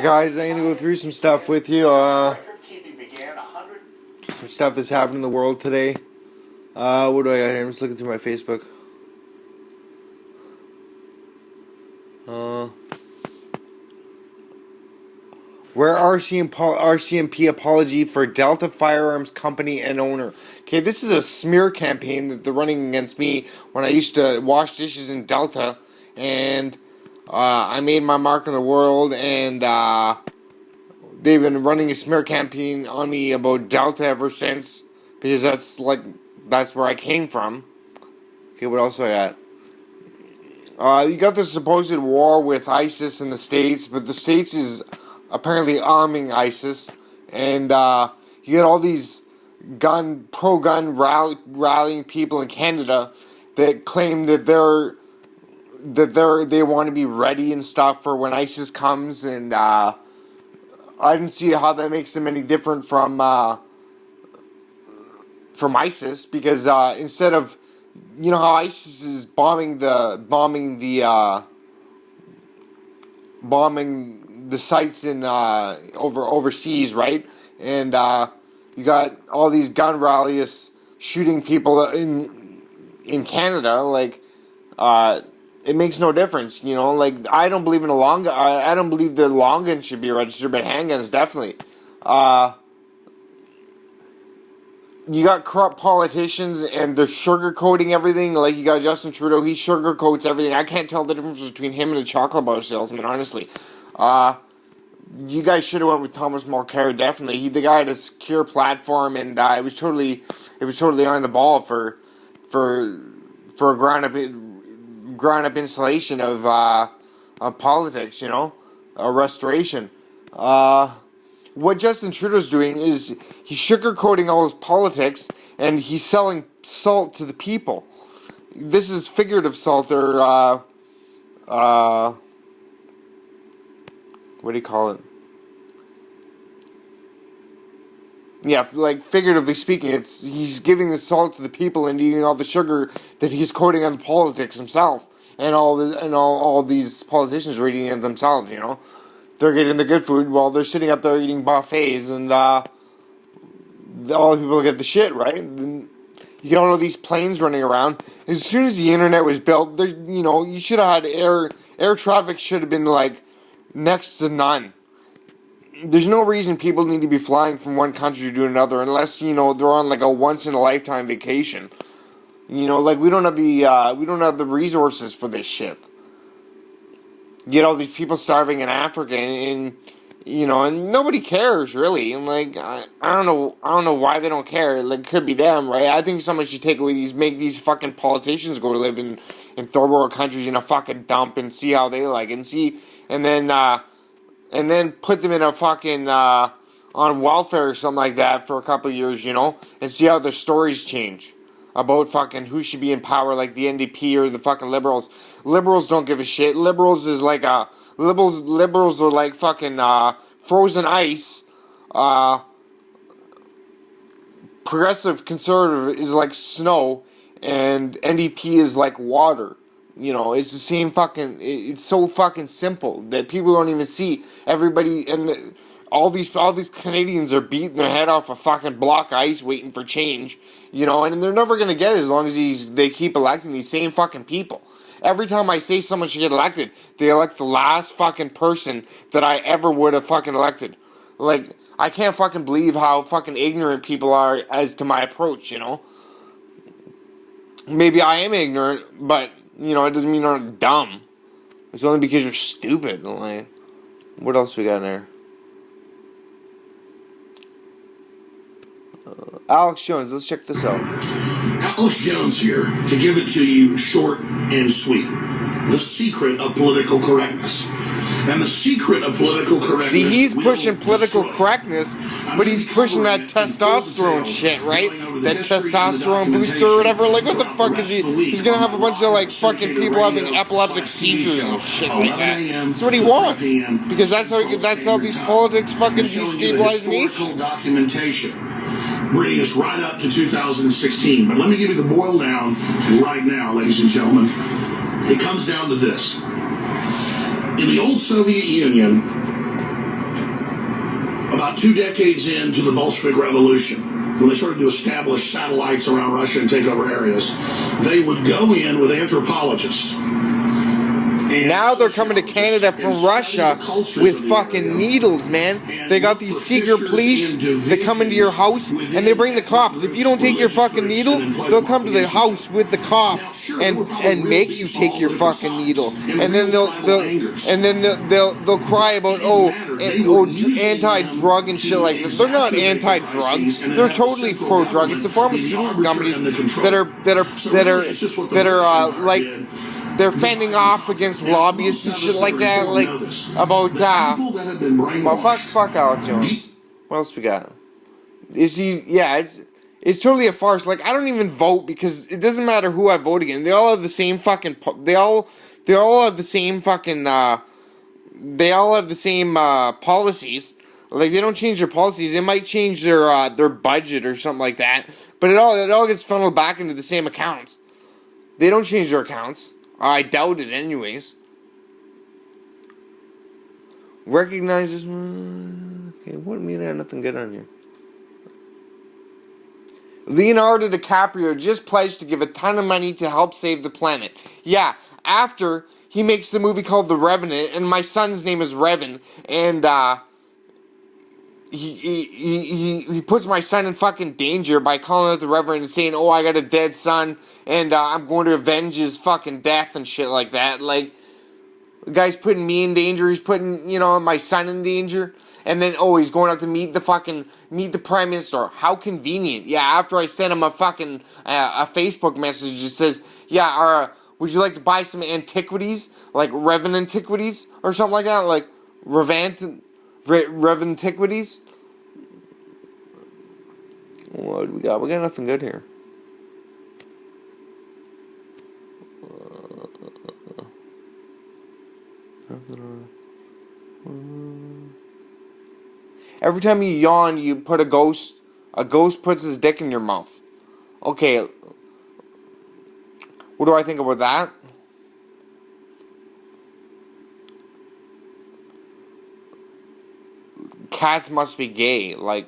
Guys, I'm gonna go through some stuff with you. Some stuff that's happened in the world today. What do I got here? I'm just looking through my Facebook. Where RCMP apology for Delta Firearms Company and owner. Okay, this is a smear campaign that they're running against me when I used to wash dishes in Delta, and I made my mark in the world, and they've been running a smear campaign on me about Delta ever since, because that's where I came from. Okay, what else do I got? You got the supposed war with ISIS in the States, but the States is apparently arming ISIS, and you got all these pro-gun rallying people in Canada that claim that they want to be ready and stuff for when ISIS comes, and I don't see how that makes them any different from ISIS, because instead of, you know how ISIS is bombing the sites in overseas, right? And you got all these gun rallies shooting people in Canada. Like, it makes no difference, you know. Like, I don't believe in I don't believe the long gun should be registered, but handguns definitely. You got corrupt politicians, and they're sugarcoating everything. Like, you got Justin Trudeau, he sugarcoats everything. I can't tell the difference between him and a chocolate bar salesman, honestly. You guys should have went with Thomas Mulcair, definitely. The guy had a secure platform, and it was totally on the ball for a ground up installation of politics, you know, a restoration. What Justin Trudeau's doing is he's sugarcoating all his politics, and he's selling salt to the people. This is figurative salt, or what do you call it? Yeah, like, figuratively speaking, he's giving the salt to the people and eating all the sugar that he's coating on the politics himself, and all these politicians are eating it themselves. You know, they're getting the good food while they're sitting up there eating buffets, and all the people get the shit, right? Then you got all these planes running around. As soon as the internet was built, you should have had air traffic should have been like next to none. There's no reason people need to be flying from one country to another unless, you know, they're on like a once in a lifetime vacation. You know, like, we don't have the resources for this shit. Get all these people starving in Africa, and you know, and nobody cares really. And like, I don't know why they don't care. Like, it could be them, right? I think someone should make these fucking politicians go live in third world countries in a fucking dump and see how they like it, and then put them in a fucking on welfare or something like that for a couple of years, you know, and see how their stories change about fucking who should be in power, like the NDP or the fucking Liberals. Liberals don't give a shit. Liberals are like fucking frozen ice. Progressive conservative is like snow, and NDP is like water. You know, it's the same fucking. It's so fucking simple that people don't even see. Everybody and all these Canadians are beating their head off a fucking block of ice, waiting for change. You know, and they're never gonna get it as long as they keep electing these same fucking people. Every time I say someone should get elected, they elect the last fucking person that I ever would have fucking elected. Like, I can't fucking believe how fucking ignorant people are as to my approach. You know, maybe I am ignorant, but, you know, it doesn't mean you're dumb. It's only because you're stupid. Like, what else we got in there? Alex Jones, let's check this out. Alex Jones here to give it to you short and sweet. The secret of political correctness. And the secret of political correctness. See, he's pushing political correctness, but he's pushing that testosterone shit, right? That testosterone booster or whatever. Like, what the fuck is he? He's gonna have a bunch of, like, fucking people having epileptic seizures and shit like that. That's what he wants. Because that's how these politics fucking destabilize nations. Documentation. Bringing us right up to 2016. But let me give you the boil down right now, ladies and gentlemen. It comes down to this. In the old Soviet Union, about 2 decades into the Bolshevik Revolution, when they started to establish satellites around Russia and take over areas, they would go in with anthropologists. Now they're coming to Canada from Russia with fucking needles, man. They got these secret police that come into your house and they bring the cops. If you don't take your fucking needle, they'll come to the house with the cops and make you take your fucking needle. And then they'll cry about anti-drug and shit like that. They're not anti-drug. They're totally pro-drug. It's the pharmaceutical companies that are like. They're fending off against lobbyists and shit like that, like about well, fuck Alex Jones. What else we got? Is he? Yeah, it's totally a farce. Like I don't even vote because it doesn't matter who I vote against. They all have the same fucking. They all have the same fucking. They all have the same policies. Like they don't change their policies. They might change their budget or something like that, but it all gets funneled back into the same accounts. They don't change their accounts. I doubt it anyways. Recognizes... Okay, what mean I have nothing good on here? Leonardo DiCaprio just pledged to give a ton of money to help save the planet. Yeah, after he makes the movie called The Revenant, and my son's name is Revan, and he puts my son in fucking danger by calling out the Reverend and saying, oh, I got a dead son, and I'm going to avenge his fucking death and shit like that. Like, the guy's putting me in danger, he's putting, my son in danger, and then, he's going out to meet the Prime Minister. How convenient. Yeah, after I sent him a fucking, a Facebook message that says, would you like to buy some antiquities, like Revan antiquities, or something like that, like, Rev Antiquities. What do we got? We got nothing good here. Every time you yawn, you put a ghost puts his dick in your mouth. Okay. What do I think about that? Cats must be gay, like,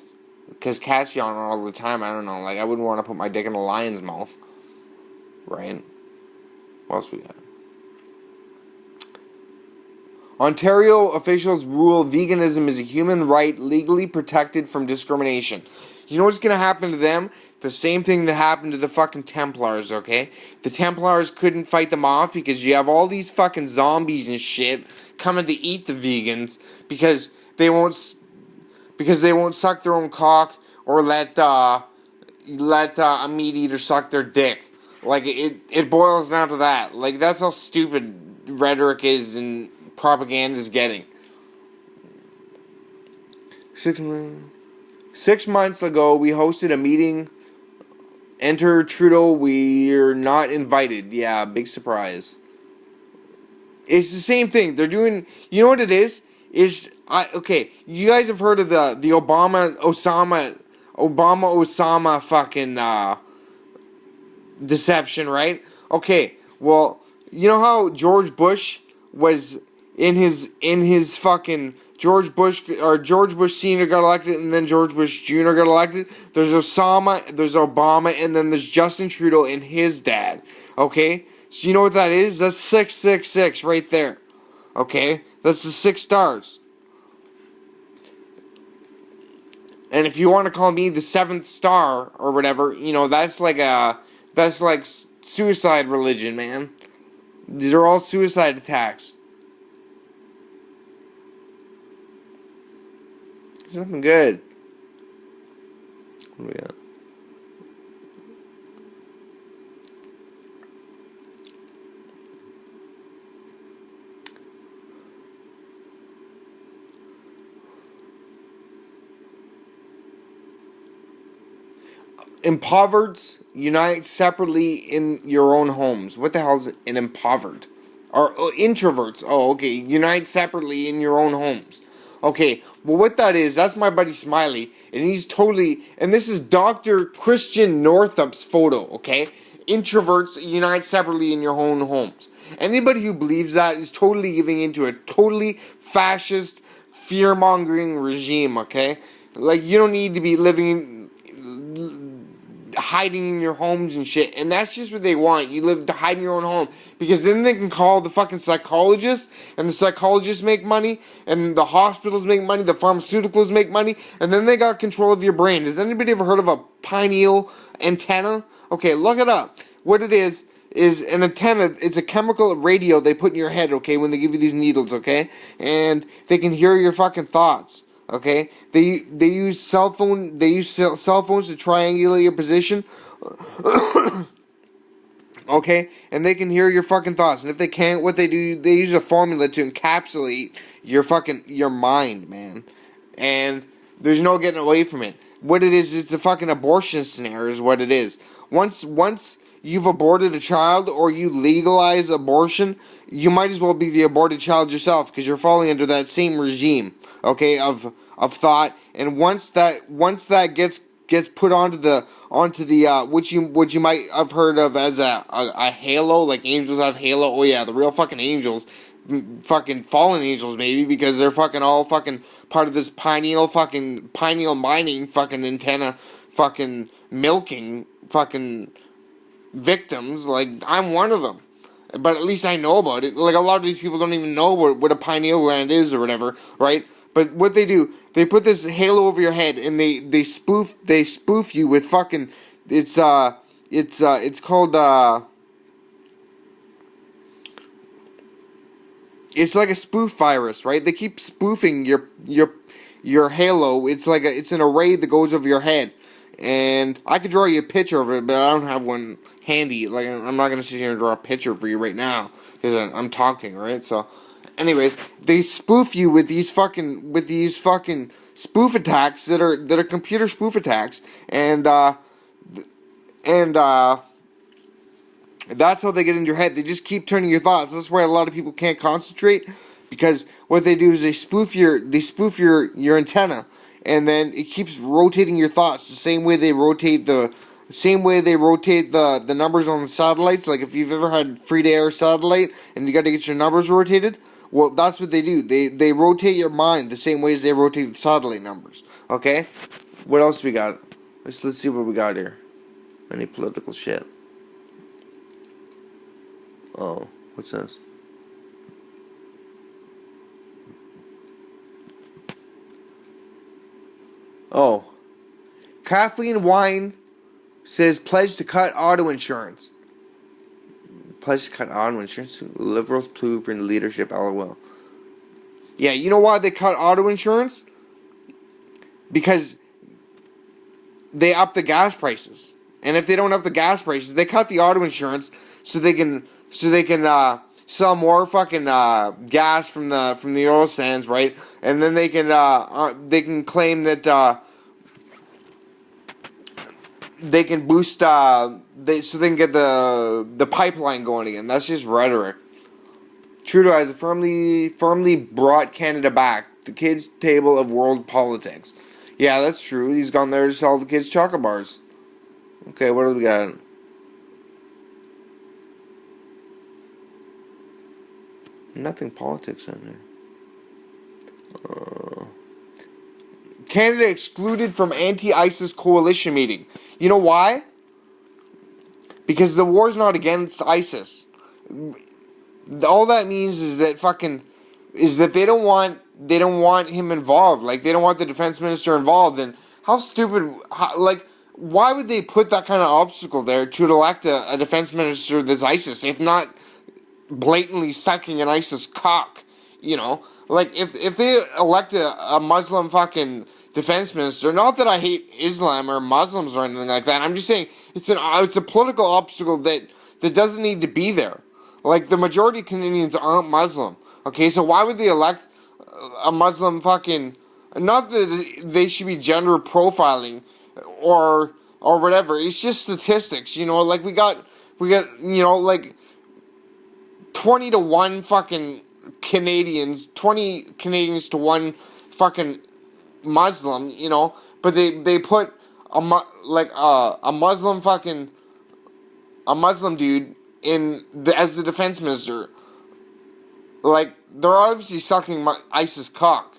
because cats yawn all the time. I don't know, like, I wouldn't want to put my dick in a lion's mouth, right? What else we got? Ontario officials rule veganism is a human right legally protected from discrimination. You know what's going to happen to them? The same thing that happened to the fucking Templars, okay? The Templars couldn't fight them off because you have all these fucking zombies and shit coming to eat the vegans because they won't suck their own cock or let a meat eater suck their dick. Like, it boils down to that. Like, that's how stupid rhetoric is and propaganda is getting. 6 months ago, we hosted a meeting. Enter Trudeau, we're not invited. Yeah, big surprise. It's the same thing. They're doing, you know what it is? Okay, you guys have heard of the Obama-Osama fucking deception, right? Okay, well, you know how George Bush was in his fucking George Bush Sr. got elected and then George Bush Jr. got elected? There's Osama, there's Obama, and then there's Justin Trudeau and his dad. Okay? So you know what that is? That's 666 right there. Okay? That's the 6 stars. And if you want to call me the 7th star or whatever, that's like suicide religion, man. These are all suicide attacks. There's nothing good. What do we got? Impovered unite separately in your own homes. What the hell is an impovered? Or introverts. Oh, okay. Unite separately in your own homes. Okay, well what that is, that's my buddy Smiley, and he's totally, and this is Dr. Christian Northup's photo, okay? Introverts unite separately in your own homes. Anybody who believes that is totally giving into a totally fascist, fear-mongering regime, okay? Like, you don't need to be hiding in your homes and shit, and that's just what they want. You live to hide in your own home, because then they can call the fucking psychologists, and the psychologists make money, and the hospitals make money, the pharmaceuticals make money, and then they got control of your brain. Has anybody ever heard of a pineal antenna? Okay, look it up. What it is an antenna. It's a chemical radio they put in your head, okay, when they give you these needles, okay? And they can hear your fucking thoughts, okay? They use cell phones to triangulate your position, okay? And they can hear your fucking thoughts. And if they can't, what they do, they use a formula to encapsulate your mind, man. And there's no getting away from it. What it is, it's a fucking abortion scenario is what it is. Once you've aborted a child, or you legalize abortion, you might as well be the aborted child yourself, because you're falling under that same regime, okay, of thought. And once that gets put onto the which you might have heard of as a halo, like angels have halo. Oh yeah, the real fucking angels, fucking fallen angels maybe, because they're fucking all fucking part of this pineal mining fucking antenna fucking milking fucking victims. Like, I'm one of them, but at least I know about it. Like, a lot of these people don't even know what a pineal gland is or whatever, right? But what they do, they put this halo over your head, and they spoof you with fucking, it's called it's like a spoof virus, right? They keep spoofing your halo. It's like it's an array that goes over your head. And I could draw you a picture of it, but I don't have one handy. Like, I'm not gonna sit here and draw a picture for you right now, because I'm talking, right? So, anyways, they spoof you with these fucking spoof attacks that are computer spoof attacks, and that's how they get into your head. They just keep turning your thoughts. That's why a lot of people can't concentrate, because what they do is they spoof your antenna. And then it keeps rotating your thoughts the same way they rotate the numbers on the satellites. Like, if you've ever had free to air satellite and you got to get your numbers rotated, well, that's what they do. They rotate your mind the same way as they rotate the satellite numbers. Okay? What else we got? Let's see what we got here. Any political shit. Oh, what's this? Oh. Kathleen Wine says pledge to cut auto insurance. Pledge to cut auto insurance? Liberals prove in leadership, lol. Yeah, you know why they cut auto insurance? Because they up the gas prices. And if they don't up the gas prices, they cut the auto insurance so they can sell more fucking gas from the oil sands, right? And then they can claim that they can boost so they can get the pipeline going again. That's just rhetoric. Trudeau has firmly brought Canada back the kids' table of world politics. Yeah, that's true. He's gone there to sell the kids chocolate bars. Okay, what do we got? Nothing politics in there. Canada excluded from anti-ISIS coalition meeting. You know why? Because the war's not against ISIS. All that means is that they don't want him involved. Like, they don't want the defense minister involved. And how stupid, why would they put that kind of obstacle there to elect a defense minister that's ISIS, if not blatantly sucking an ISIS cock? You know, like, if they elect a Muslim fucking defense minister, not that I hate Islam or Muslims or anything like that, I'm just saying it's a political obstacle that doesn't need to be there. Like, the majority of Canadians aren't Muslim, okay? So why would they elect a Muslim fucking... Not that they should be gender profiling or whatever. It's just statistics, you know? Like, we got you know, like, 20 to 1 fucking Canadians, 20 Canadians to 1 fucking Muslim, you know? But they put a Muslim fucking... a Muslim dude as the defense minister. Like, they're obviously sucking ISIS cock.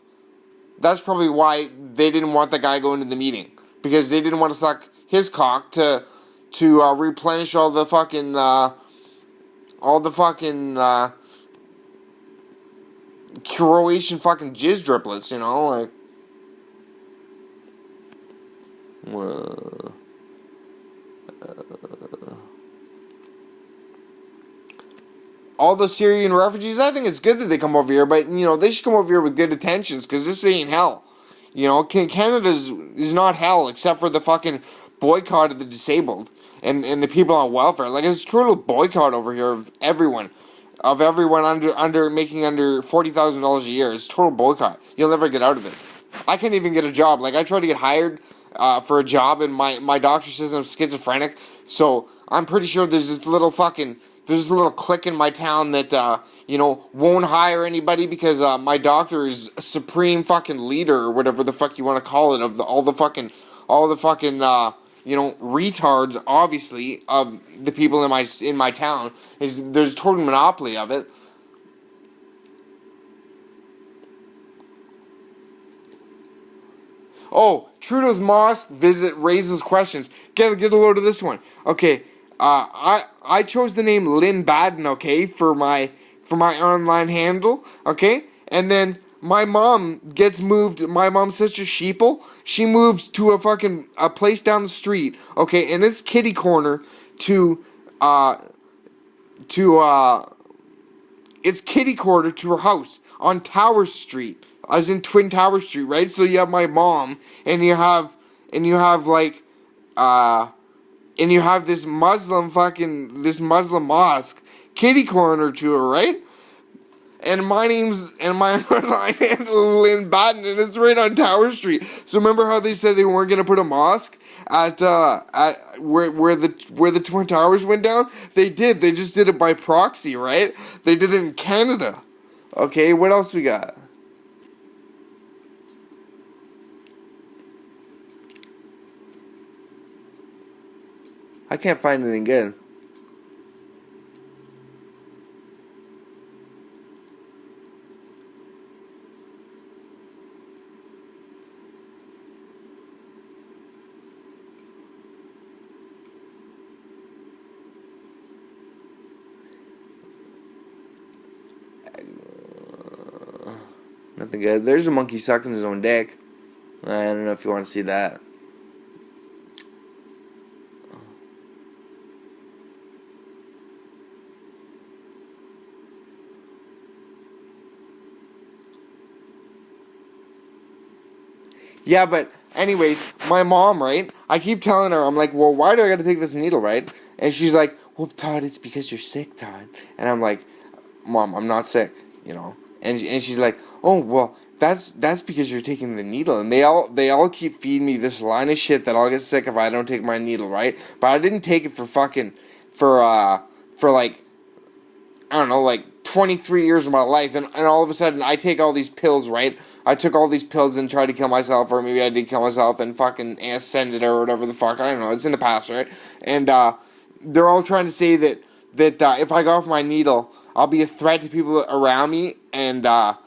That's probably why they didn't want the guy going to the meeting, because they didn't want to suck his cock to replenish all the fucking Croatian fucking jizz driplets, you know, like. All the Syrian refugees, I think it's good that they come over here, but, you know, they should come over here with good intentions, because this ain't hell. You know, Canada is not hell, except for the fucking boycott of the disabled and the people on welfare. Like, it's a total boycott over here of everyone under making under $40,000 a year. It's a total boycott. You'll never get out of it. I can't even get a job. Like, I tried to get hired for a job, and my doctor says I'm schizophrenic, so I'm pretty sure there's this little clique in my town that, you know, won't hire anybody because my doctor is a supreme fucking leader, or whatever the fuck you want to call it, of all the fucking, you know, retards, obviously, of the people in my town. There's a total monopoly of it. Oh, Trudeau's mosque visit raises questions. Get a load of this one. Okay, I chose the name Lynn Baden, okay, for my online handle, okay, and then my mom gets moved. My mom's such a sheeple. She moves to a place down the street, okay, and it's kitty corner it's kitty corner to her house on Tower Street, as in Twin Tower Street, right? So you have my mom, and you have like, and you have this Muslim mosque kitty corner to her, right? And my online handle is Lynn Batten, and it's right on Tower Street. So remember how they said they weren't gonna put a mosque at where the Twin Towers went down? They did. They just did it by proxy, right? They did it in Canada. Okay, what else we got? I can't find anything good. Nothing good. There's a monkey sucking his own dick. I don't know if you want to see that. Yeah, but anyways, my mom, right? I keep telling her, I'm like, well, why do I got to take this needle, right? And she's like, well, Todd, it's because you're sick, Todd. And I'm like, Mom, I'm not sick, you know. And she's like, oh, well, that's because you're taking the needle. And they all keep feeding me this line of shit that I'll get sick if I don't take my needle, right? But I didn't take it for like, I don't know, like 23 years of my life, and all of a sudden I take all these pills, right? I took all these pills and tried to kill myself, or maybe I did kill myself and fucking ascended or whatever the fuck. I don't know. It's in the past, right? And they're all trying to say that if I go off my needle, I'll be a threat to people around me, and I'll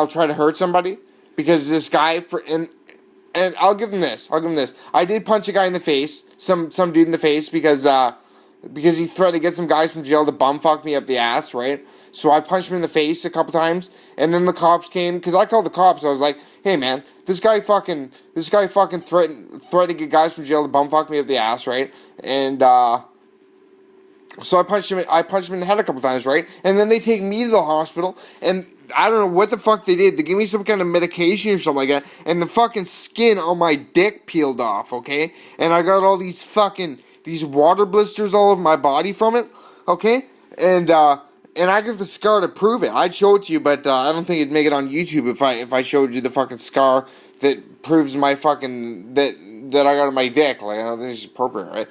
try to hurt somebody because this guy and I'll give him this. I did punch a guy in the face, some dude in the face because he threatened to get some guys from jail to bumfuck me up the ass, right? So I punched him in the face a couple times, and then the cops came, because I called the cops. I was like, hey man, this guy fucking threatened to get guys from jail to bumfuck me up the ass, right? And so I punched him in the head a couple times, right? And then they take me to the hospital, and I don't know what the fuck they did. They gave me some kind of medication or something like that, and the fucking skin on my dick peeled off, okay? And I got all these water blisters all over my body from it, okay? And I got the scar to prove it. I'd show it to you, but I don't think it'd make it on YouTube if I showed you the fucking scar that proves my fucking that I got on my dick. Like, I don't think it's appropriate, right?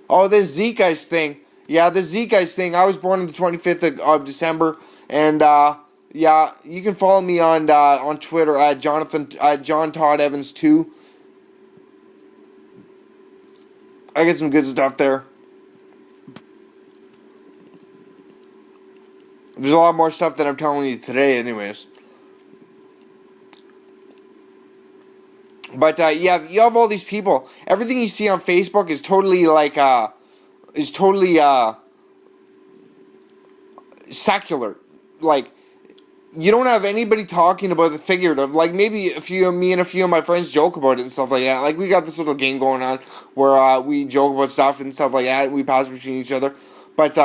Oh, this Zeke's thing. Yeah, the Zeke's thing. I was born on the 25th of December, and yeah, you can follow me on Twitter at John Todd Evans 2. I get some good stuff there. There's a lot more stuff that I'm telling you today, anyways. But yeah, you have all these people. Everything you see on Facebook is totally like secular. Like, you don't have anybody talking about the figurative. Like, maybe me and a few of my friends joke about it and stuff like that. Like, we got this little game going on where we joke about stuff and stuff like that. And we pass between each other. But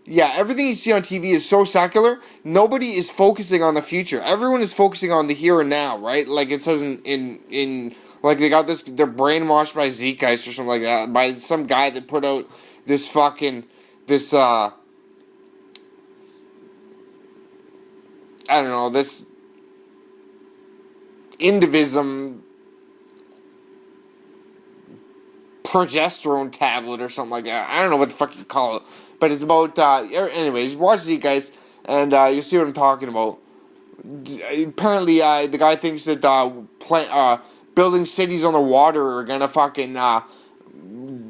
yeah, everything you see on TV is so secular. Nobody is focusing on the future. Everyone is focusing on the here and now, right? Like it says in like they got this. They're brainwashed by Zeitgeist or something like that, by some guy that put out this this I don't know, this indivism progesterone tablet or something like that. I don't know what the fuck you call it, but it's about. Anyways, watch these guys, and you'll see what I'm talking about. Apparently, the guy thinks that building cities on the water are gonna fucking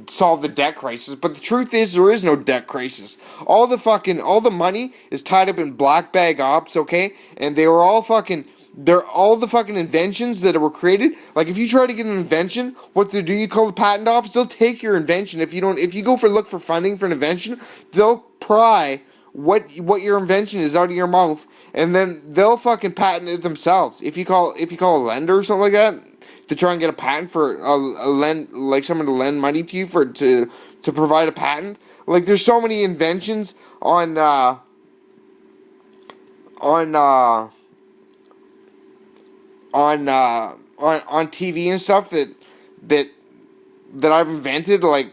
solve the debt crisis, but the truth is there is no debt crisis. All the money is tied up in black bag ops, okay? And they're all the fucking inventions that were created. Like, if you try to get an invention, what do you call the patent office? They'll take your invention. If you go look for funding for an invention, they'll pry what your invention is out of your mouth, and then they'll fucking patent it themselves. If you call a lender or something like that to try and get a patent for someone to lend money to you to provide a patent. Like, there's so many inventions on TV and stuff that I've invented. Like,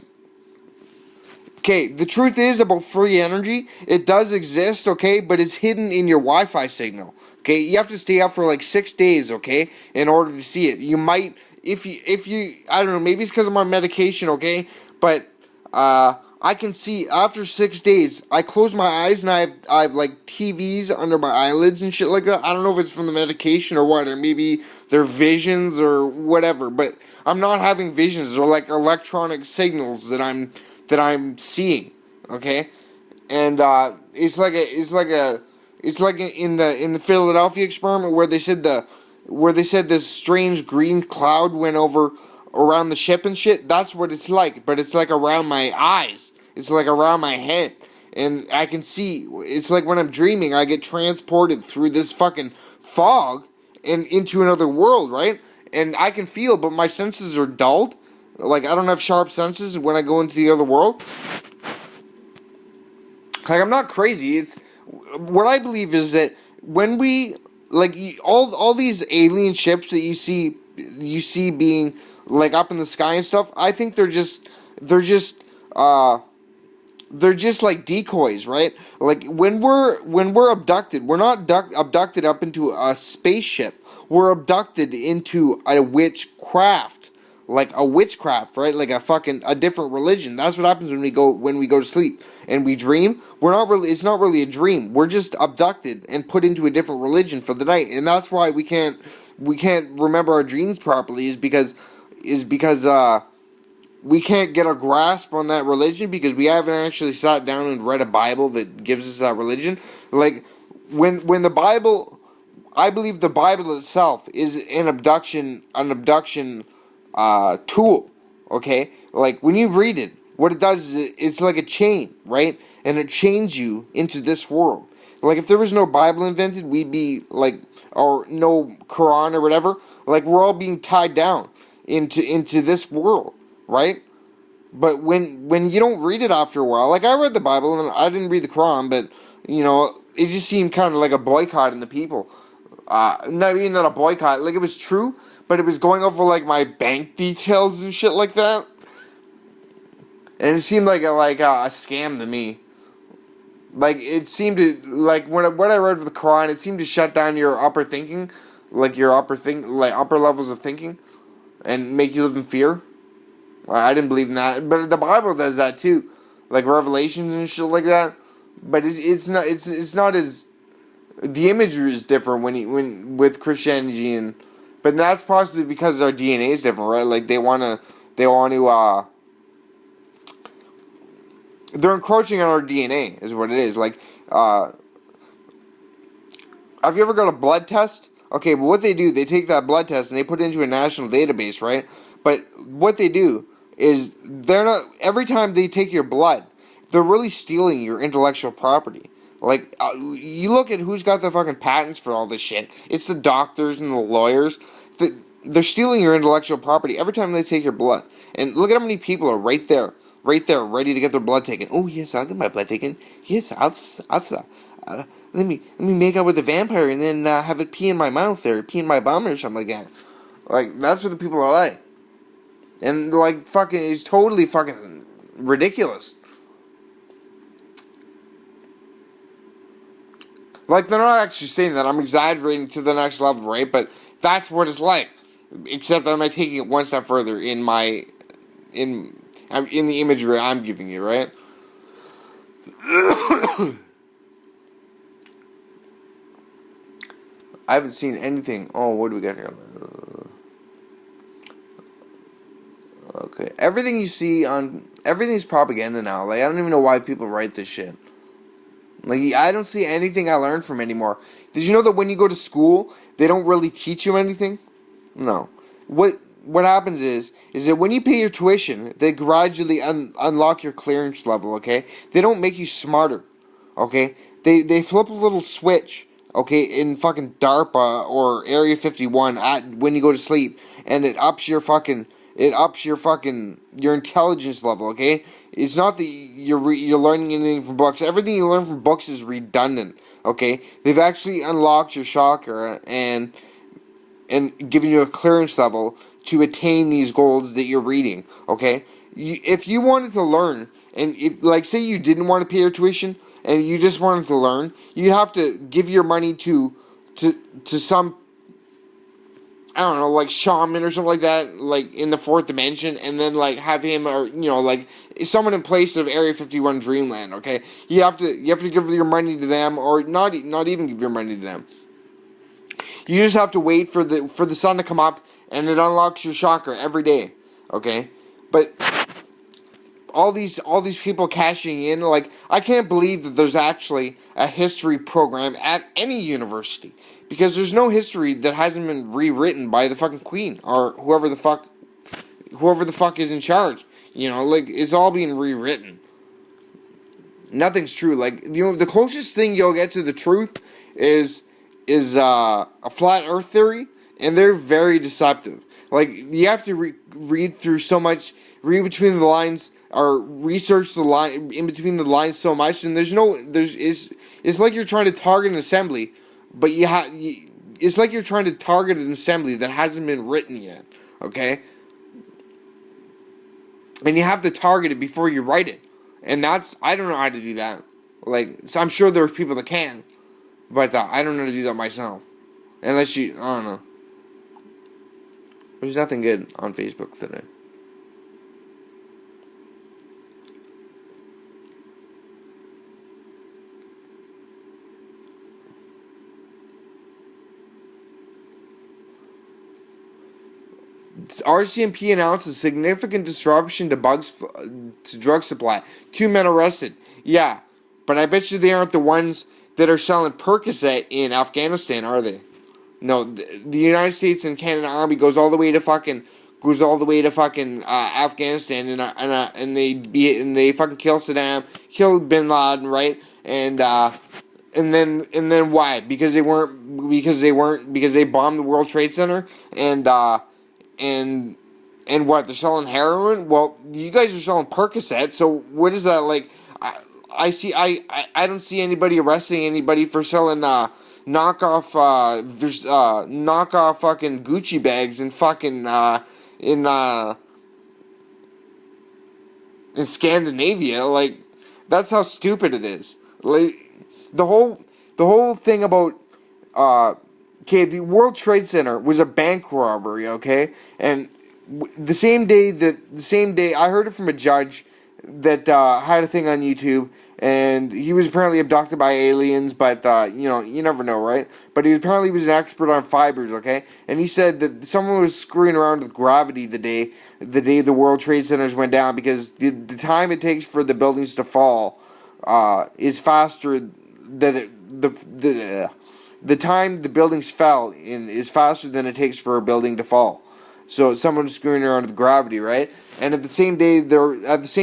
okay, the truth is about free energy. It does exist, okay, but it's hidden in your Wi-Fi signal. Okay, you have to stay up for like 6 days, okay, in order to see it. You might, if you, I don't know, maybe it's because I'm on medication, okay, but I can see after 6 days. I close my eyes and I have like TVs under my eyelids and shit like that. I don't know if it's from the medication or what, or maybe they're visions or whatever. But I'm not having visions or like electronic signals that I'm seeing. Okay, and it's like in the Philadelphia experiment where they said this strange green cloud went over around the ship and shit. That's what it's like, but it's like around my eyes. It's like around my head, and I can see. It's like when I'm dreaming, I get transported through this fucking fog and into another world, right? And I can feel, but my senses are dulled. Like, I don't have sharp senses when I go into the other world. Like, I'm not crazy. It's what I believe is that when we all these alien ships that you see being like up in the sky and stuff, I think they're just like decoys, right? Like, when we're abducted, we're not abducted up into a spaceship. We're abducted into a witchcraft, like a witchcraft, right? Like a different religion. That's what happens when we go to sleep and we dream. It's not really a dream. We're just abducted and put into a different religion for the night, and that's why we can't remember our dreams properly. Is because we can't get a grasp on that religion because we haven't actually sat down and read a Bible that gives us that religion. Like, when the Bible, I believe the Bible itself is an abduction tool. Okay, like when you read it, what it does is it's like a chain, right? And it chains you into this world. Like, if there was no Bible invented, we'd be like, or no Quran or whatever. Like, we're all being tied down into this world, right? But when you don't read it after a while, like, I read the Bible and I didn't read the Quran, but it just seemed kind of like a boycott in the people. Not a boycott, like, it was true, but it was going over like my bank details and shit like that, and it seemed like a scam to me. Like, it seemed to, like, what I read of the Quran, it seemed to shut down your upper thinking, like your upper levels of thinking, and make you live in fear. I didn't believe in that, but the Bible does that too, like Revelations and shit like that. But it's not as, the imagery is different when with Christianity, but that's possibly because our DNA is different, right? Like, they want to they're encroaching on our DNA is what it is. Like, Have you ever got a blood test? Okay, but what they do, they take that blood test and they put it into a national database, right? But what they do is they're not, every time they take your blood, they're really stealing your intellectual property. Like, you look at who's got the fucking patents for all this shit. It's the doctors and the lawyers. They're stealing your intellectual property every time they take your blood. And look at how many people are right there, ready to get their blood taken. Oh yes, I'll get my blood taken. Yes, let me make out with the vampire and then have it pee in my mouth or pee in my bum or something like that. Like, that's what the people are like. And like, fucking, it's totally fucking ridiculous. Like, they're not actually saying that. I'm exaggerating to the next level, right? But that's what it's like. Except I'm like taking it one step further in the imagery I'm giving you, right? I haven't seen anything. Oh, what do we got here? Okay. Everything you see everything's propaganda now. Like, I don't even know why people write this shit. Like, I don't see anything I learned from anymore. Did you know that when you go to school, they don't really teach you anything? No. What happens is that when you pay your tuition, they gradually unlock your clearance level, okay? They don't make you smarter, okay? They flip a little switch, okay, in fucking DARPA or Area 51 when you go to sleep, and it ups your intelligence level, okay? It's not that you're learning anything from books. Everything you learn from books is redundant, okay? They've actually unlocked your chakra and given you a clearance level to attain these goals that you're reading, okay? If you wanted to learn, and like, say you didn't want to pay your tuition, and you just wanted to learn, you'd have to give your money to some, I don't know, like shaman or something like that, like in the fourth dimension, and then like have him, or like someone in place of Area 51 Dreamland. Okay, you have to give your money to them, or not even give your money to them. You just have to wait for the sun to come up, and it unlocks your chakra every day. Okay, but all these people cashing in, like, I can't believe that there's actually a history program at any university, because there's no history that hasn't been rewritten by the fucking queen or whoever the fuck is in charge. Like, it's all being rewritten. Nothing's true. Like, the closest thing you'll get to the truth is a flat earth theory, and they're very deceptive. Like, you have to read through so much, read between the lines, or research the line in between the lines so much, and it's like you're trying to target an assembly, but it's like you're trying to target an assembly that hasn't been written yet, okay? And you have to target it before you write it, and I don't know how to do that. Like, so I'm sure there are people that can, but I don't know how to do that myself, unless I don't know. There's nothing good on Facebook today. RCMP announced a significant disruption to drug supply. 2 men arrested. Yeah, but I bet you they aren't the ones that are selling Percocet in Afghanistan, are they? No, the United States and Canada Army goes all the way to fucking Afghanistan, and they fucking kill Saddam, kill Bin Laden, right? And then why? Because they bombed the World Trade Center, and what, they're selling heroin? Well, you guys are selling Percocet, so what is that like? I don't see anybody arresting anybody for selling knockoff fucking Gucci bags in fucking in Scandinavia. Like, that's how stupid it is. Like, the whole thing about okay, the World Trade Center was a bank robbery, okay? And the same day I heard it from a judge that had a thing on YouTube, and he was apparently abducted by aliens, but you never know, right? But he apparently was an expert on fibers, okay? And he said that someone was screwing around with gravity the day the World Trade Centers went down, because the time it takes for the buildings to fall is faster than the time the buildings fell is faster than it takes for a building to fall. So someone's screwing around with gravity, right? And at the same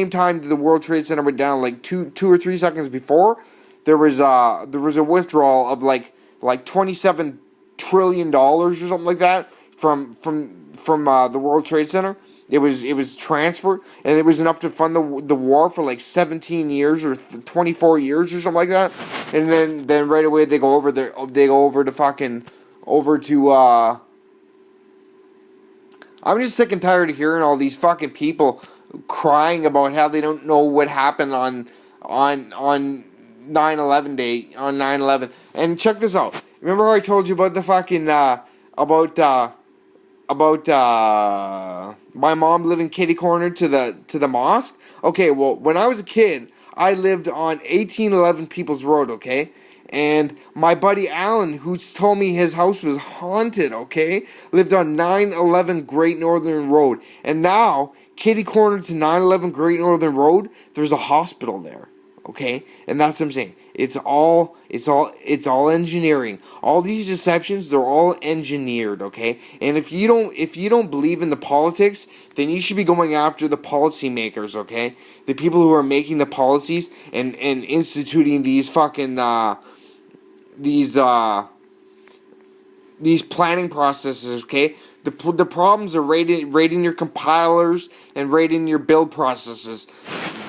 time the World Trade Center went down, like two or 3 seconds before, there was a withdrawal of like $27 trillion or something like that from the World Trade Center. It was transferred, and it was enough to fund the war for like 17 years or 24 years or something like that. And then right away they go over to I'm just sick and tired of hearing all these fucking people crying about how they don't know what happened on 9/11 day, on 9/11. And check this out. Remember how I told you about the fucking about my mom living kitty corner to the mosque? Okay, well, when I was a kid, I lived on 1811 People's Road, okay? And my buddy Alan, who told me his house was haunted, okay, lived on 911 Great Northern Road. And now, kitty corner to 911 Great Northern Road, there's a hospital there, okay? And that's what I'm saying. It's all engineering. All these deceptions, they're all engineered, okay? And if you don't believe in the politics, then you should be going after the policymakers, okay? The people who are making the policies and instituting these fucking these planning processes, okay? The problems are right in your compilers and right in your build processes.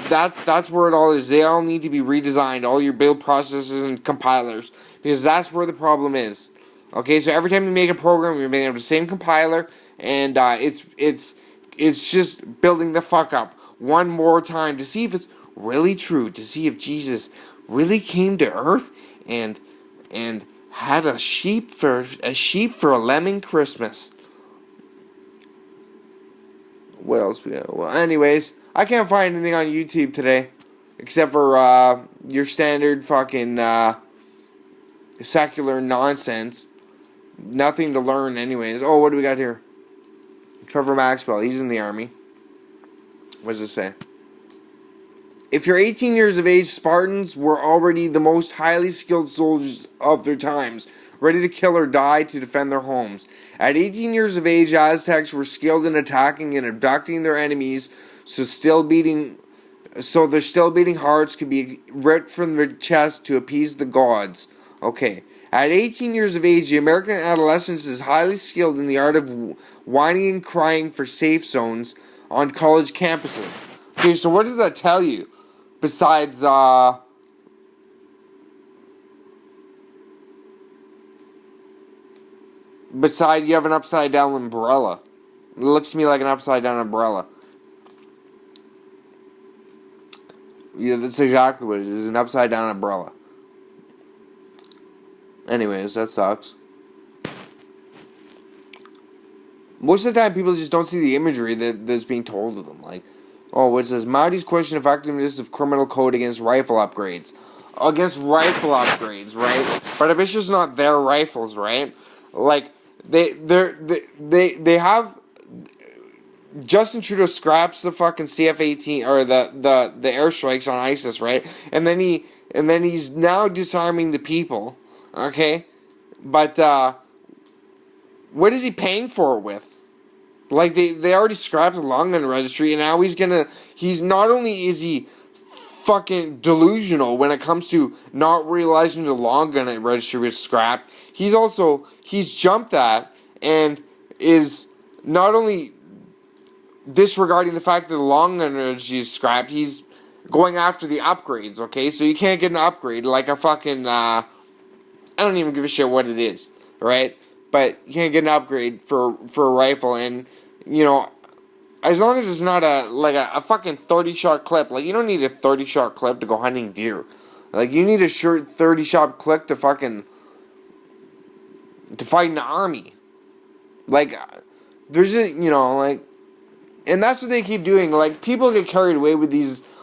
That's where it all is. They all need to be redesigned, all your build processes and compilers, because that's where the problem is. Okay, so every time you make a program, you're making the same compiler, and it's just building the fuck up one more time to see if it's really true, to see if Jesus really came to Earth and had a sheep for a lemming Christmas. What else we got? Well, anyways, I can't find anything on YouTube today, except for your standard fucking secular nonsense. Nothing to learn, anyways. Oh, what do we got here? Trevor Maxwell, he's in the army. What does it say? If you're 18 years of age, Spartans were already the most highly skilled soldiers of their times, ready to kill or die to defend their homes. At 18 years of age, Aztecs were skilled in attacking and abducting their enemies, so their still beating hearts could be ripped from their chest to appease the gods. Okay. At 18 years of age, the American adolescent is highly skilled in the art of whining and crying for safe zones on college campuses. Okay, so what does that tell you? Besides, you have an upside down umbrella. It looks to me like an upside down umbrella. Yeah, that's exactly what it is. It's an upside down umbrella. Anyways, that sucks. Most of the time, people just don't see the imagery that's being told to them. Like, oh, it says, Mahdi's question effectiveness of criminal code against rifle upgrades. Against rifle upgrades, right? But if it's just not their rifles, right? Like, they have... Justin Trudeau scraps the fucking CF-18 or the airstrikes on ISIS, right? And then he's now disarming the people, okay? But what is he paying for it with? Like they already scrapped the long gun registry, and now he's not only is he fucking delusional when it comes to not realizing the long gun registry was scrapped, he's jumped that and is not only disregarding the fact that the long gun registry is scrapped, he's going after the upgrades, okay? So you can't get an upgrade like a fucking, I don't even give a shit what it is, right? But you can't get an upgrade for a rifle, and, you know, as long as it's not a fucking 30-shot clip, like, you don't need a 30-shot clip to go hunting deer. Like, you need a short 30-shot clip to fight an army. Like, there's a, you know, like, and that's what they keep doing. Like, people get carried away with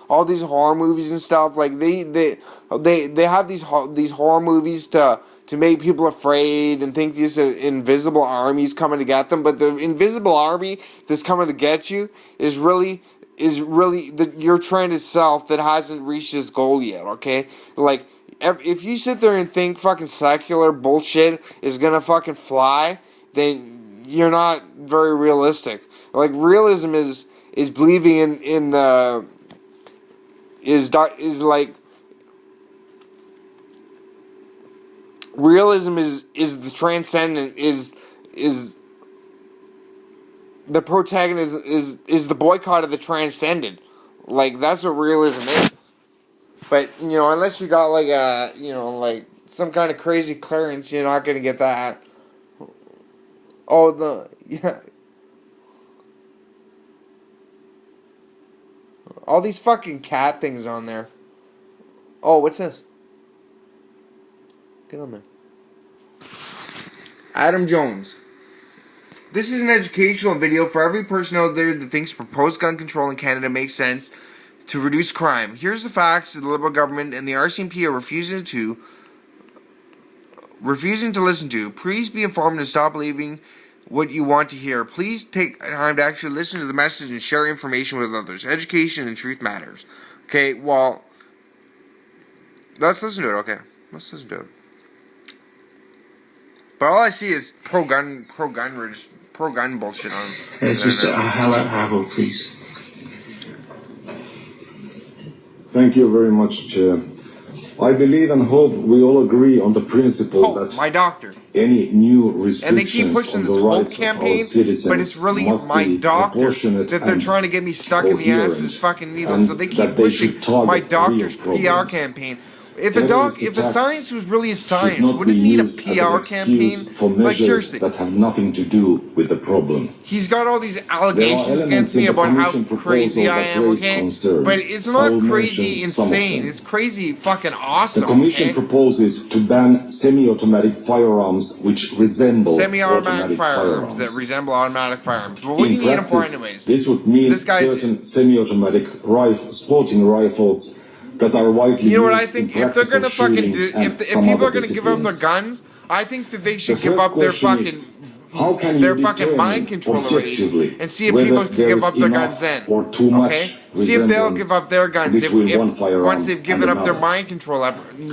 all these horror movies and stuff. Like, they have these horror movies to make people afraid and think these invisible armies coming to get them. But the invisible army that's coming to get you is really your trend itself that hasn't reached its goal yet. Okay, like, if you sit there and think fucking secular bullshit is gonna fucking fly, then you're not very realistic. Like realism is believing in the is like realism is the transcendent is the protagonist is the boycott of the transcendent. Like that's what realism is. But unless you got like a like some kind of crazy clearance, you're not gonna get that. Oh yeah. All these fucking cat things on there. Oh, what's this? Get on there. Adam Jones. This is an educational video for every person out there that thinks proposed gun control in Canada makes sense to reduce crime. Here's the facts that the Liberal government and the RCMP are refusing to listen to. Please be informed and stop believing what you want to hear. Please take time to actually listen to the message and share information with others. Education and truth matters. Okay, well, let's listen to it. Okay, let's listen to it. But all I see is pro-gun bullshit on. It's just hello, please. Thank you very much, Chair. I believe and hope we all agree on the principle that my doctor. Any new restrictions And they keep pushing this hope campaign, but it's really my doctor that they're trying to get me stuck in the ass with this fucking needle. So they keep pushing my doctor's PR campaign. If a science was really a science, would it need a PR campaign? Like seriously, that have nothing to do with the problem. He's got all these allegations against me about how crazy I am, okay? But it's not crazy insane. It's crazy fucking awesome. The Commission proposes to ban semi-automatic firearms which resemble semi-automatic firearms that resemble automatic firearms. But what do you need them for anyways? This would mean certain semi-automatic sporting rifles that are widely You know what I think? If they're gonna fucking if people are gonna give up their guns, I think that they should give up their fucking mind control race and see if people can give up their guns then. Okay? See if they'll give up their guns if once they've given up their mind control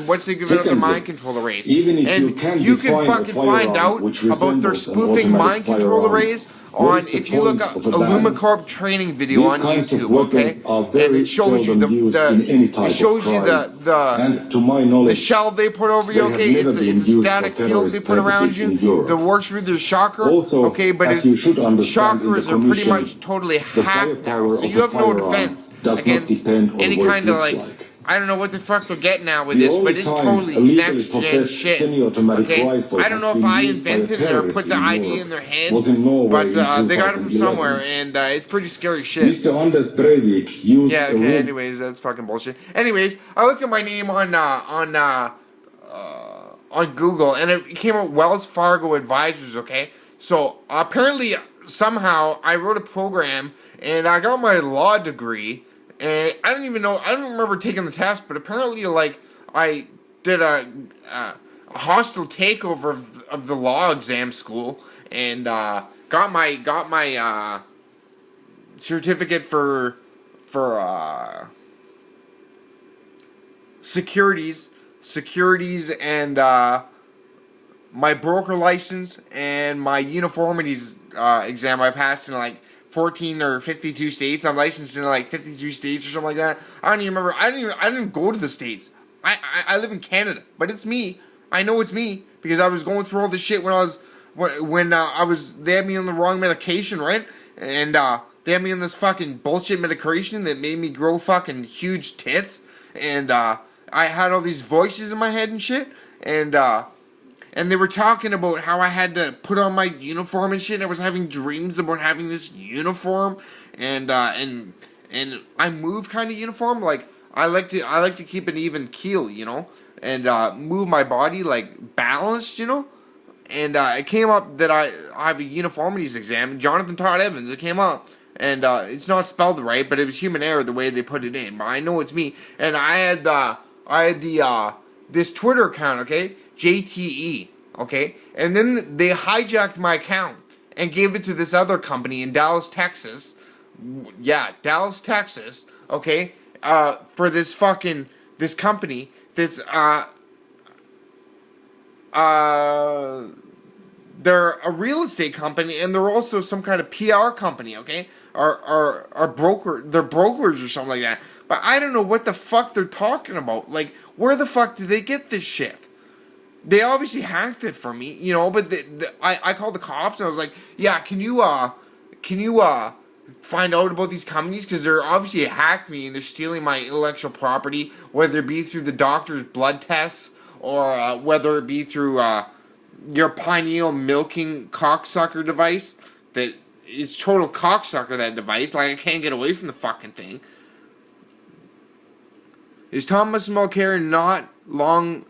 once they've given up their mind control arrays. And you can fucking find out about their spoofing mind control arrays on if you look up a Lumacorp training video on YouTube, okay? And it shows you the shell they put over you, okay? It's a static field they put around you that works with your chakra, okay? But its chakras are pretty much totally hacked now, so you have no defense against any kind of like I don't know what the fuck they're getting at with this, but it's totally next gen shit. Okay, I don't know if I invented it or put the idea in their head, but they got it from somewhere, and it's pretty scary shit. Mr. Anders Breivik used yeah. Okay. Anyways, that's fucking bullshit. Anyways, I looked at my name on Google, and it came up Wells Fargo Advisors. Okay, so apparently somehow I wrote a program, and I got my law degree. And I don't remember taking the test, but apparently, like, I did a hostile takeover of the law exam school, and got my certificate for securities, and my broker license and my uniformities exam. I passed in like 14 or 52 states. I'm licensed in like 52 states or something like that. I don't even remember. I didn't go to the states. I live in Canada, but it's me. I know it's me because I was going through all this shit when they had me on the wrong medication, right? And they had me on this fucking bullshit medication that made me grow fucking huge tits, and I had all these voices in my head and shit, and they were talking about how I had to put on my uniform and shit. And I was having dreams about having this uniform, and I move kind of uniform. Like I like to keep an even keel, you know, and move my body like balanced, you know. And it came up that I have a uniformities exam. Jonathan Todd Evans. It came up, and it's not spelled right, but it was human error the way they put it in. But I know it's me, and I had this Twitter account, okay. JTE, okay? And then they hijacked my account and gave it to this other company in Dallas, Texas. Yeah, Dallas, Texas, okay? For this company that's they're a real estate company, and they're also some kind of PR company, okay? Are broker, they're brokers or something like that. But I don't know what the fuck they're talking about. Like, where the fuck did they get this shit? They obviously hacked it for me, you know. But I called the cops and I was like, yeah, can you find out about these companies, because they're obviously hacked me and they're stealing my intellectual property, whether it be through the doctor's blood tests or whether it be through your pineal milking cocksucker device. That it's total cocksucker, that device. Like, I can't get away from the fucking thing. Is Thomas Mulcair not long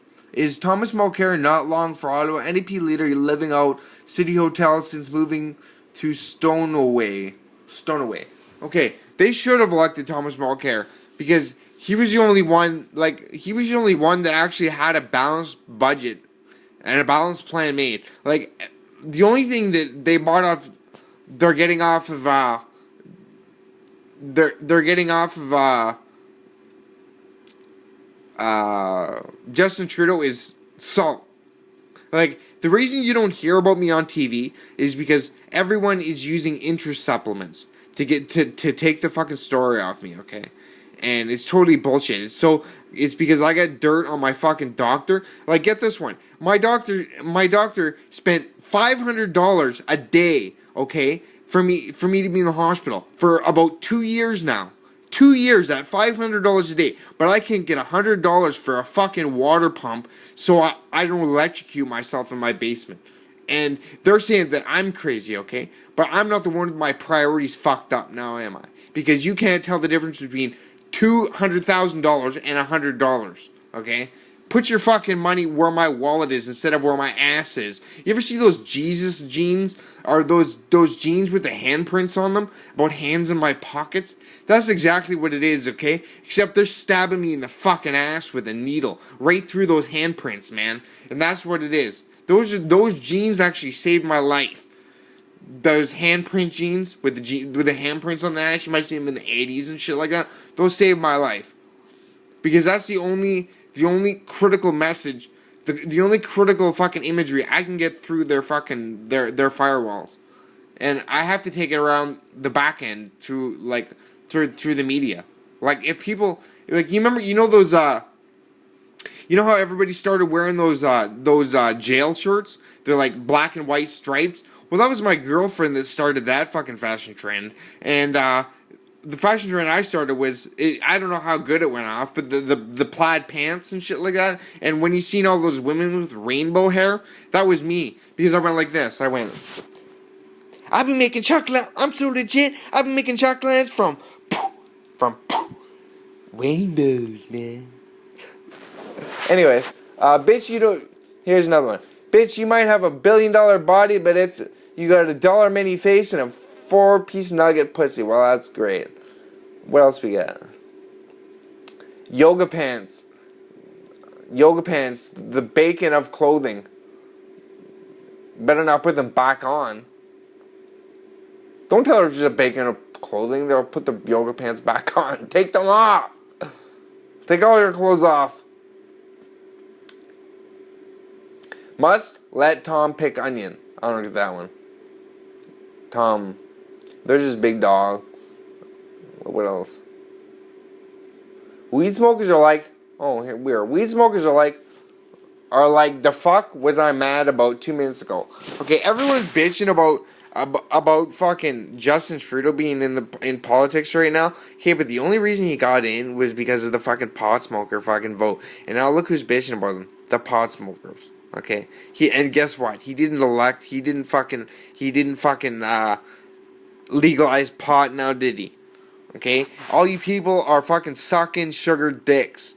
for Ottawa NDP leader, living out City Hotel since moving to Stoneway? Okay, they should have elected Thomas Mulcair, because he was the only one. Like, he was the only one that actually had a balanced budget and a balanced plan made. Like, the only thing that they bought off, they're getting off of Justin Trudeau is salt. Like, the reason you don't hear about me on TV is because everyone is using interest supplements to get to take the fucking story off me, okay? And it's totally bullshit. It's because I got dirt on my fucking doctor. Like, get this one. My doctor spent $500 a day, okay, for me to be in the hospital for about 2 years now. 2 years at $500 a day, but I can't get $100 for a fucking water pump, so I don't electrocute myself in my basement. And they're saying that I'm crazy, okay? But I'm not the one with my priorities fucked up now, am I? Because you can't tell the difference between $200,000 and $100, okay? Put your fucking money where my wallet is instead of where my ass is. You ever see those Jesus jeans? Or those jeans with the handprints on them? About hands in my pockets? That's exactly what it is, okay? Except they're stabbing me in the fucking ass with a needle. Right through those handprints, man. And that's what it is. Those jeans actually saved my life. Those handprint jeans with the handprints on the ass, you might see them in the 80s and shit like that. Those saved my life. Because that's the only critical message, the only critical fucking imagery I can get through their fucking their firewalls, and I have to take it around the back end through the media. Like, if people, like, you know those you know how everybody started wearing those jail shirts? They're like black and white stripes. Well, that was my girlfriend that started that fucking fashion trend, and the fashion trend I started was, I don't know how good it went off, but the plaid pants and shit like that. And when you seen all those women with rainbow hair, that was me. Because I went like this. I went, I've been making chocolate. I'm so legit. I've been making chocolates from rainbows, man. Anyways, bitch, you don't. Here's another one. Bitch, you might have $1 billion body, but if you got a dollar mini face and a 4-piece nugget pussy, well, that's great. What else we got? Yoga pants. Yoga pants, the bacon of clothing. Better not put them back on. Don't tell her it's just a bacon of clothing. They'll put the yoga pants back on. Take them off. Take all your clothes off. Must let Tom pick onion. I don't get that one. Tom. They're just big dog. What else? Weed smokers are like, oh, here we are. Weed smokers are like, the fuck was I mad about 2 minutes ago? Okay, everyone's bitching about fucking Justin Trudeau being in politics right now. Okay, but the only reason he got in was because of the fucking pot smoker fucking vote. And now look who's bitching about him. The pot smokers. Okay? And guess what? He didn't fucking legalize pot now, did he? Okay? All you people are fucking sucking sugar dicks.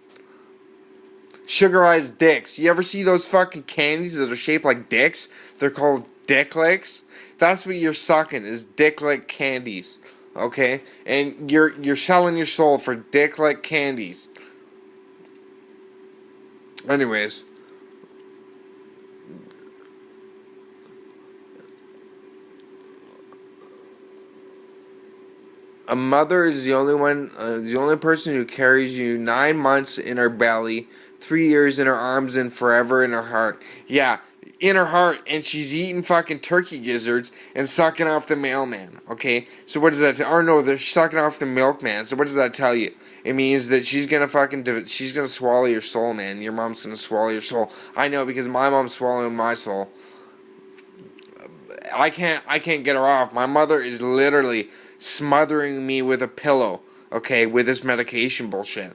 Sugarized dicks. You ever see those fucking candies that are shaped like dicks? They're called dick licks. That's what you're sucking, is dick lick candies. Okay? And you're selling your soul for dick lick candies. Anyways. A mother is the only person who carries you 9 months in her belly, 3 years in her arms and forever in her heart. Yeah, in her heart, and she's eating fucking turkey gizzards and sucking off the mailman. Okay, so what does that? Or no, they're sucking off the milkman. So what does that tell you? It means that she's gonna she's gonna swallow your soul, man. Your mom's gonna swallow your soul. I know, because my mom's swallowing my soul. I can't get her off. My mother is literally smothering me with a pillow. Okay, with this medication bullshit.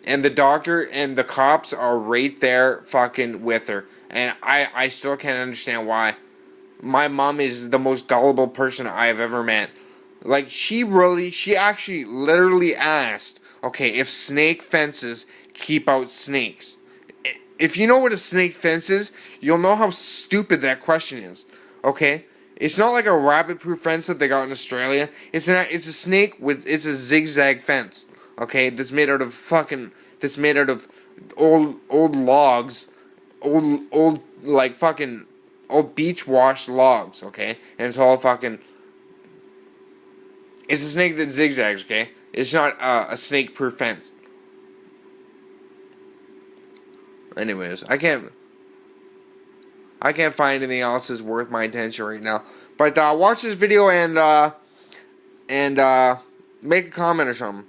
And the doctor and the cops are right there fucking with her. And I still can't understand why. My mom is the most gullible person I have ever met. Like, she actually literally asked, okay, if snake fences keep out snakes. If you know what a snake fence is, you'll know how stupid that question is. Okay? It's not like a rabbit-proof fence that they got in Australia. It's a snake it's a zigzag fence. Okay? That's made out of old logs, old like fucking old beach wash logs, okay? And it's all fucking, it's a snake that zigzags, okay? It's not a snake-proof fence. Anyways, I can't find anything else that's worth my attention right now. But watch this video and make a comment or something.